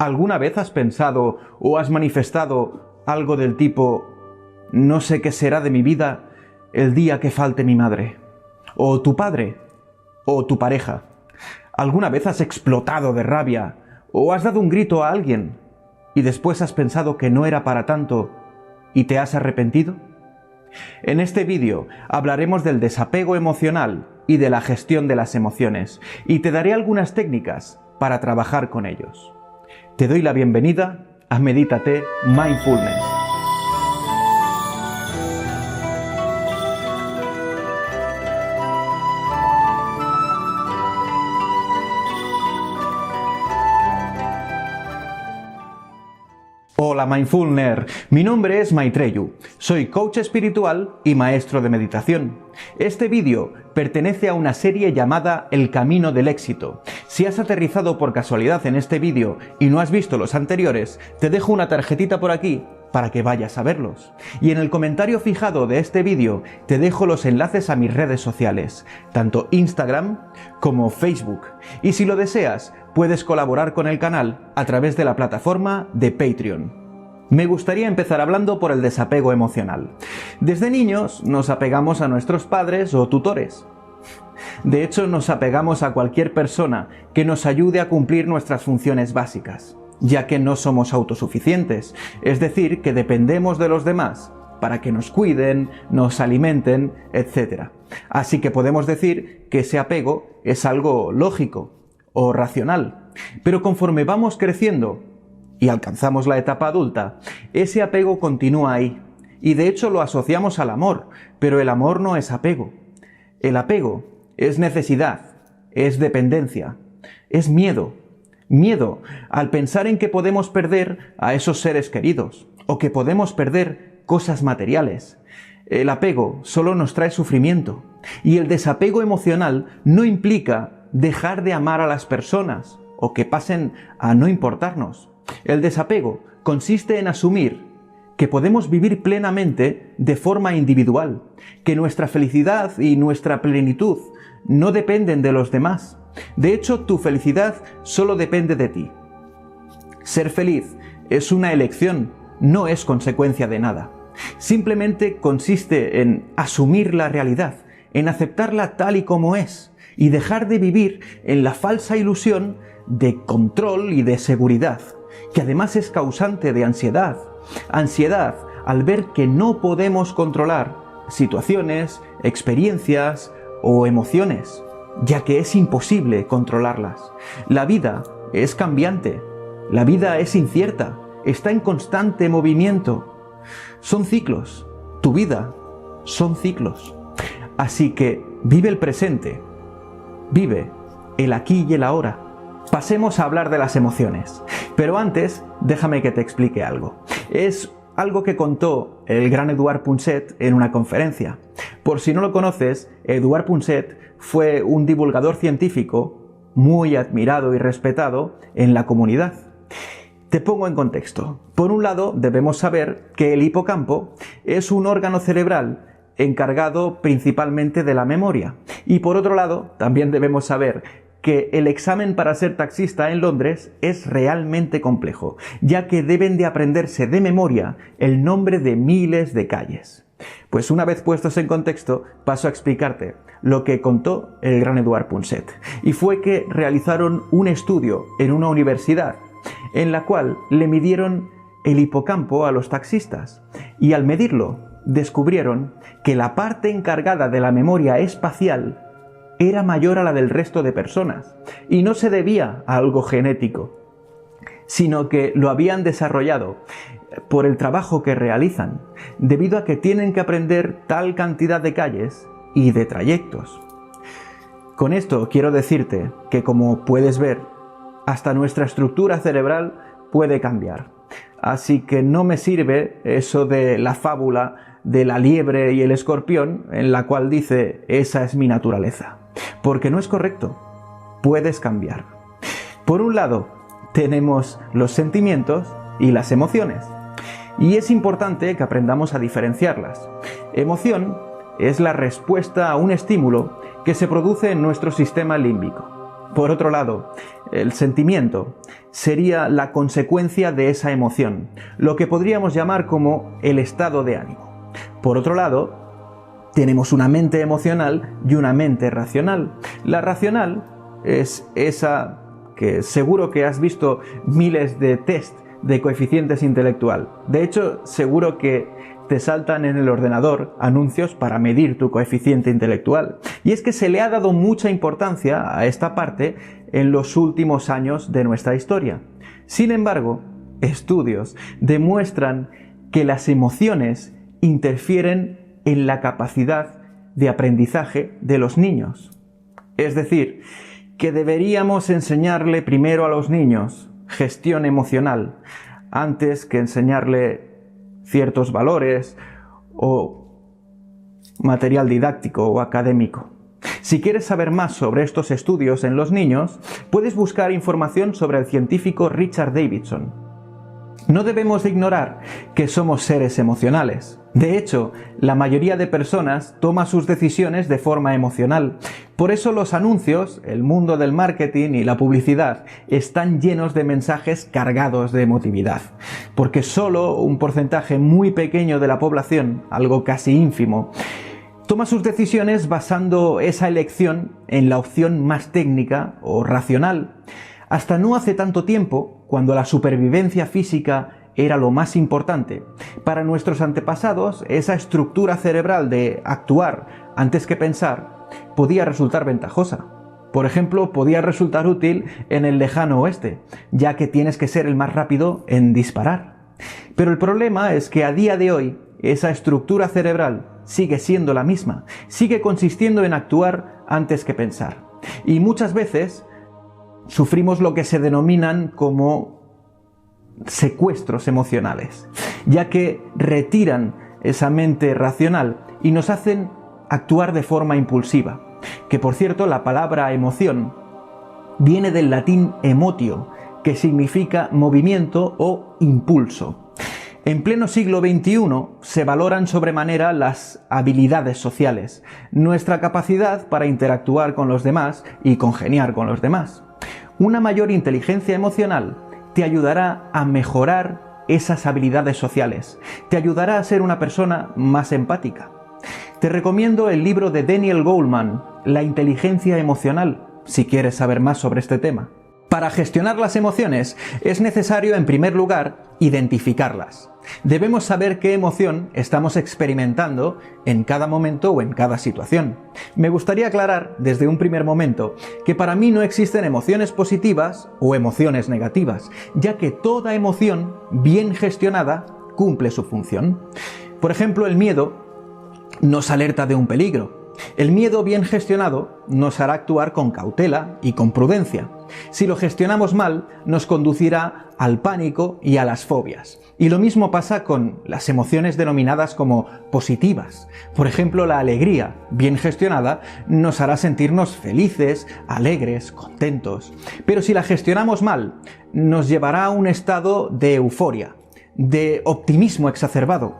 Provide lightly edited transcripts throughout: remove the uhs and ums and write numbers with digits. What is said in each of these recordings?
¿Alguna vez has pensado o has manifestado algo del tipo «no sé qué será de mi vida el día que falte mi madre», o tu padre, o tu pareja? ¿Alguna vez has explotado de rabia o has dado un grito a alguien y después has pensado que no era para tanto y te has arrepentido? En este vídeo hablaremos del desapego emocional y de la gestión de las emociones, y te daré algunas técnicas para trabajar con ellos. Te doy la bienvenida a Medítate Mindfulness. Hola Mindfulner, mi nombre es Maitreyu, soy coach espiritual y maestro de meditación. Este vídeo pertenece a una serie llamada El Camino del Éxito. Si has aterrizado por casualidad en este vídeo y no has visto los anteriores, te dejo una tarjetita por aquí para que vayas a verlos. Y en el comentario fijado de este vídeo te dejo los enlaces a mis redes sociales, tanto Instagram como Facebook. Y si lo deseas, puedes colaborar con el canal a través de la plataforma de Patreon. Me gustaría empezar hablando por el desapego emocional. Desde niños nos apegamos a nuestros padres o tutores. De hecho, nos apegamos a cualquier persona que nos ayude a cumplir nuestras funciones básicas, ya que no somos autosuficientes, es decir, que dependemos de los demás para que nos cuiden, nos alimenten, etc. Así que podemos decir que ese apego es algo lógico o racional. Pero conforme vamos creciendo y alcanzamos la etapa adulta, ese apego continúa ahí. Y de hecho lo asociamos al amor, pero el amor no es apego. El apego es necesidad, es dependencia, es miedo. Miedo al pensar en que podemos perder a esos seres queridos, o que podemos perder cosas materiales. El apego solo nos trae sufrimiento, y el desapego emocional no implica dejar de amar a las personas, o que pasen a no importarnos. El desapego consiste en asumir que podemos vivir plenamente de forma individual, que nuestra felicidad y nuestra plenitud no dependen de los demás. De hecho, tu felicidad solo depende de ti. Ser feliz es una elección, no es consecuencia de nada. Simplemente consiste en asumir la realidad, en aceptarla tal y como es, y dejar de vivir en la falsa ilusión de control y de seguridad, que además es causante de ansiedad. Ansiedad al ver que no podemos controlar situaciones, experiencias o emociones, ya que es imposible controlarlas. La vida es cambiante, la vida es incierta, está en constante movimiento. Son ciclos, tu vida son ciclos. Así que vive el presente, vive el aquí y el ahora. Pasemos a hablar de las emociones, pero antes déjame que te explique algo. Es algo que contó el gran Eduard Punset en una conferencia. Por si no lo conoces, Eduard Punset fue un divulgador científico muy admirado y respetado en la comunidad. Te pongo en contexto. Por un lado, debemos saber que el hipocampo es un órgano cerebral encargado principalmente de la memoria. Y por otro lado, también debemos saber que el examen para ser taxista en Londres es realmente complejo, ya que deben de aprenderse de memoria el nombre de miles de calles. Pues una vez puestos en contexto, paso a explicarte lo que contó el gran Eduard Punset. Y fue que realizaron un estudio en una universidad, en la cual le midieron el hipocampo a los taxistas. Y al medirlo, descubrieron que la parte encargada de la memoria espacial era mayor a la del resto de personas, y no se debía a algo genético, sino que lo habían desarrollado por el trabajo que realizan, debido a que tienen que aprender tal cantidad de calles y de trayectos. Con esto quiero decirte que, como puedes ver, hasta nuestra estructura cerebral puede cambiar. Así que no me sirve eso de la fábula de la liebre y el escorpión, en la cual dice «esa es mi naturaleza», porque no es correcto. Puedes cambiar. Por un lado, tenemos los sentimientos y las emociones. Y es importante que aprendamos a diferenciarlas. Emoción es la respuesta a un estímulo que se produce en nuestro sistema límbico. Por otro lado, el sentimiento sería la consecuencia de esa emoción, lo que podríamos llamar como el estado de ánimo. Por otro lado, tenemos una mente emocional y una mente racional. La racional es esa que seguro que has visto miles de test de coeficientes intelectual. De hecho, seguro que te saltan en el ordenador anuncios para medir tu coeficiente intelectual. Y es que se le ha dado mucha importancia a esta parte en los últimos años de nuestra historia. Sin embargo, estudios demuestran que las emociones interfieren en la capacidad de aprendizaje de los niños. Es decir, que deberíamos enseñarle primero a los niños gestión emocional antes que enseñarle ciertos valores o material didáctico o académico. Si quieres saber más sobre estos estudios en los niños, puedes buscar información sobre el científico Richard Davidson. No debemos de ignorar que somos seres emocionales. De hecho, la mayoría de personas toma sus decisiones de forma emocional. Por eso los anuncios, el mundo del marketing y la publicidad están llenos de mensajes cargados de emotividad. Porque solo un porcentaje muy pequeño de la población, algo casi ínfimo, toma sus decisiones basando esa elección en la opción más técnica o racional. Hasta no hace tanto tiempo, cuando la supervivencia física era lo más importante, para nuestros antepasados esa estructura cerebral de actuar antes que pensar podía resultar ventajosa. Por ejemplo, podía resultar útil en el lejano oeste, ya que tienes que ser el más rápido en disparar. Pero el problema es que a día de hoy esa estructura cerebral sigue siendo la misma, sigue consistiendo en actuar antes que pensar. Y muchas veces sufrimos lo que se denominan como secuestros emocionales, ya que retiran esa mente racional y nos hacen actuar de forma impulsiva. Que por cierto, la palabra emoción viene del latín emotio, que significa movimiento o impulso. En pleno siglo XXI se valoran sobremanera las habilidades sociales, nuestra capacidad para interactuar con los demás y congeniar con los demás. Una mayor inteligencia emocional te ayudará a mejorar esas habilidades sociales, te ayudará a ser una persona más empática. Te recomiendo el libro de Daniel Goleman, La inteligencia emocional, si quieres saber más sobre este tema. Para gestionar las emociones es necesario, en primer lugar, identificarlas. Debemos saber qué emoción estamos experimentando en cada momento o en cada situación. Me gustaría aclarar desde un primer momento que para mí no existen emociones positivas o emociones negativas, ya que toda emoción bien gestionada cumple su función. Por ejemplo, el miedo nos alerta de un peligro. El miedo bien gestionado nos hará actuar con cautela y con prudencia. Si lo gestionamos mal, nos conducirá al pánico y a las fobias. Y lo mismo pasa con las emociones denominadas como positivas. Por ejemplo, la alegría, bien gestionada, nos hará sentirnos felices, alegres, contentos. Pero si la gestionamos mal, nos llevará a un estado de euforia, de optimismo exacerbado,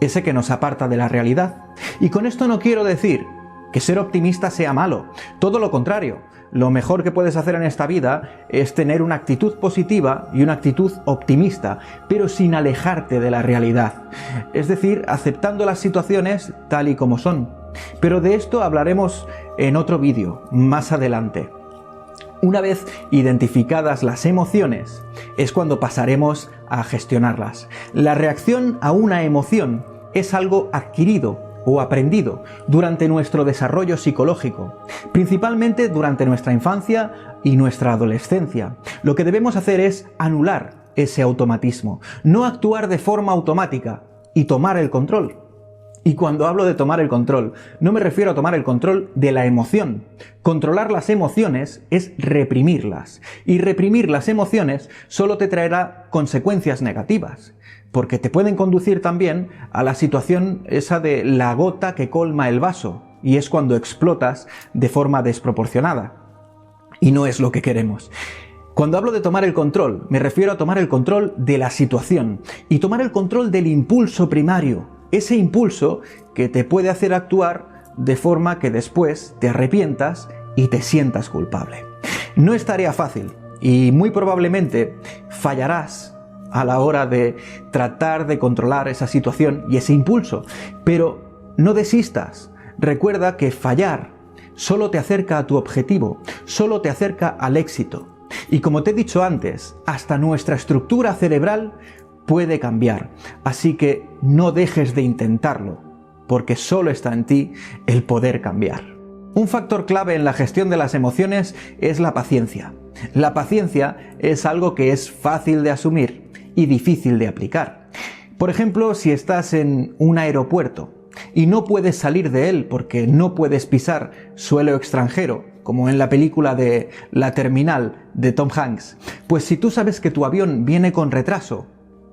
ese que nos aparta de la realidad. Y con esto no quiero decir que ser optimista sea malo, todo lo contrario. Lo mejor que puedes hacer en esta vida es tener una actitud positiva y una actitud optimista, pero sin alejarte de la realidad. Es decir, aceptando las situaciones tal y como son. Pero de esto hablaremos en otro vídeo, más adelante. Una vez identificadas las emociones, es cuando pasaremos a gestionarlas. La reacción a una emoción es algo adquirido o aprendido durante nuestro desarrollo psicológico, principalmente durante nuestra infancia y nuestra adolescencia. Lo que debemos hacer es anular ese automatismo, no actuar de forma automática y tomar el control. Y cuando hablo de tomar el control, no me refiero a tomar el control de la emoción. Controlar las emociones es reprimirlas. Y reprimir las emociones solo te traerá consecuencias negativas, porque te pueden conducir también a la situación esa de la gota que colma el vaso, y es cuando explotas de forma desproporcionada. Y no es lo que queremos. Cuando hablo de tomar el control, me refiero a tomar el control de la situación y tomar el control del impulso primario. Ese impulso que te puede hacer actuar de forma que después te arrepientas y te sientas culpable. No es tarea fácil y muy probablemente fallarás a la hora de tratar de controlar esa situación y ese impulso, pero no desistas. Recuerda que fallar solo te acerca a tu objetivo, solo te acerca al éxito. Y como te he dicho antes, hasta nuestra estructura cerebral puede cambiar. Así que no dejes de intentarlo, porque solo está en ti el poder cambiar. Un factor clave en la gestión de las emociones es la paciencia. La paciencia es algo que es fácil de asumir y difícil de aplicar. Por ejemplo, si estás en un aeropuerto y no puedes salir de él porque no puedes pisar suelo extranjero, como en la película de La Terminal de Tom Hanks, pues si tú sabes que tu avión viene con retraso,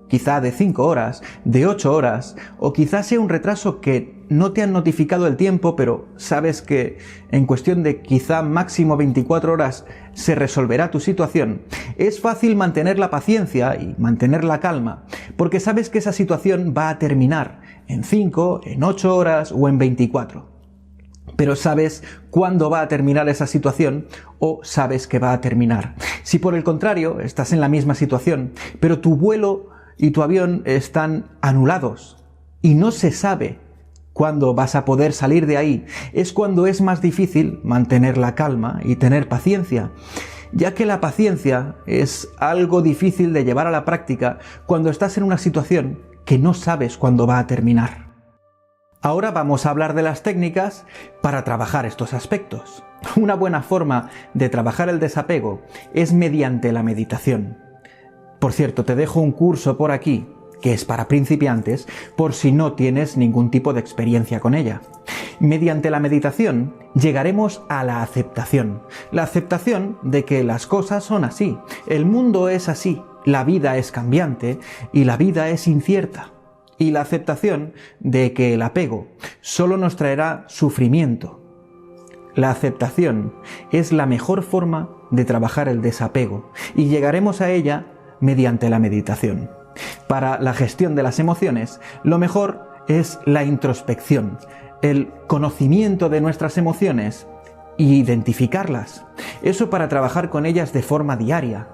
quizá de 5 horas, de 8 horas, o quizá sea un retraso que no te han notificado el tiempo, pero sabes que en cuestión de quizá máximo 24 horas se resolverá tu situación, es fácil mantener la paciencia y mantener la calma, porque sabes que esa situación va a terminar en 5, en 8 horas o en 24. Pero sabes cuándo va a terminar esa situación o sabes que va a terminar. Si por el contrario estás en la misma situación, pero tu vuelo y tu avión están anulados y no se sabe cuándo vas a poder salir de ahí, es cuando es más difícil mantener la calma y tener paciencia, ya que la paciencia es algo difícil de llevar a la práctica cuando estás en una situación que no sabes cuándo va a terminar. Ahora vamos a hablar de las técnicas para trabajar estos aspectos. Una buena forma de trabajar el desapego es mediante la meditación. Por cierto, te dejo un curso por aquí, que es para principiantes, por si no tienes ningún tipo de experiencia con ella. Mediante la meditación llegaremos a la aceptación de que las cosas son así, el mundo es así, la vida es cambiante y la vida es incierta. Y la aceptación de que el apego solo nos traerá sufrimiento. La aceptación es la mejor forma de trabajar el desapego y llegaremos a ella mediante la meditación. Para la gestión de las emociones, lo mejor es la introspección, el conocimiento de nuestras emociones e identificarlas. Eso para trabajar con ellas de forma diaria.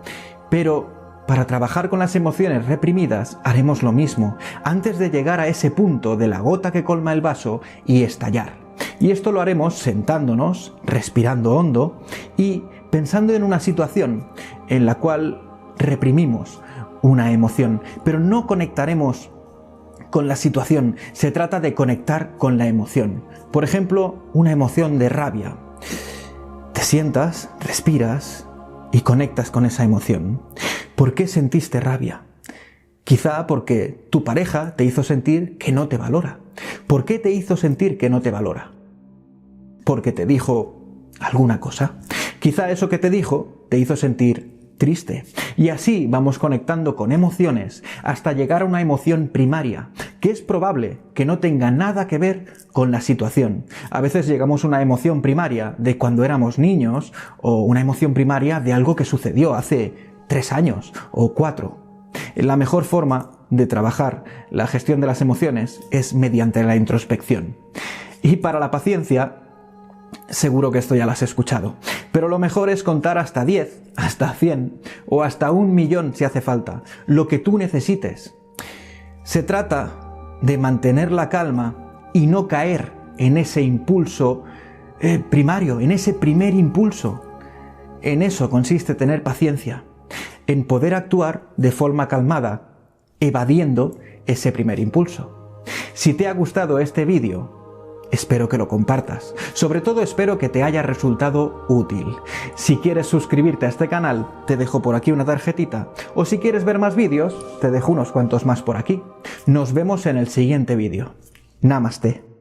Pero para trabajar con las emociones reprimidas haremos lo mismo, antes de llegar a ese punto de la gota que colma el vaso y estallar. Y esto lo haremos sentándonos, respirando hondo y pensando en una situación en la cual reprimimos una emoción, pero no conectaremos con la situación, se trata de conectar con la emoción. Por ejemplo, una emoción de rabia. Te sientas, respiras y conectas con esa emoción. ¿Por qué sentiste rabia? Quizá porque tu pareja te hizo sentir que no te valora. ¿Por qué te hizo sentir que no te valora? Porque te dijo alguna cosa. Quizá eso que te dijo te hizo sentir triste. Y así vamos conectando con emociones hasta llegar a una emoción primaria, que es probable que no tenga nada que ver con la situación. A veces llegamos a una emoción primaria de cuando éramos niños o una emoción primaria de algo que sucedió hace 3 años o 4. La mejor forma de trabajar la gestión de las emociones es mediante la introspección. Y para la paciencia, seguro que esto ya lo has escuchado, pero lo mejor es contar hasta 10, hasta 100 o hasta 1.000.000 si hace falta, lo que tú necesites. Se trata de mantener la calma y no caer en ese impulso primario, en ese primer impulso. En eso consiste tener paciencia, en poder actuar de forma calmada, evadiendo ese primer impulso. Si te ha gustado este vídeo, espero que lo compartas. Sobre todo espero que te haya resultado útil. Si quieres suscribirte a este canal, te dejo por aquí una tarjetita. O si quieres ver más vídeos, te dejo unos cuantos más por aquí. Nos vemos en el siguiente vídeo. Namaste.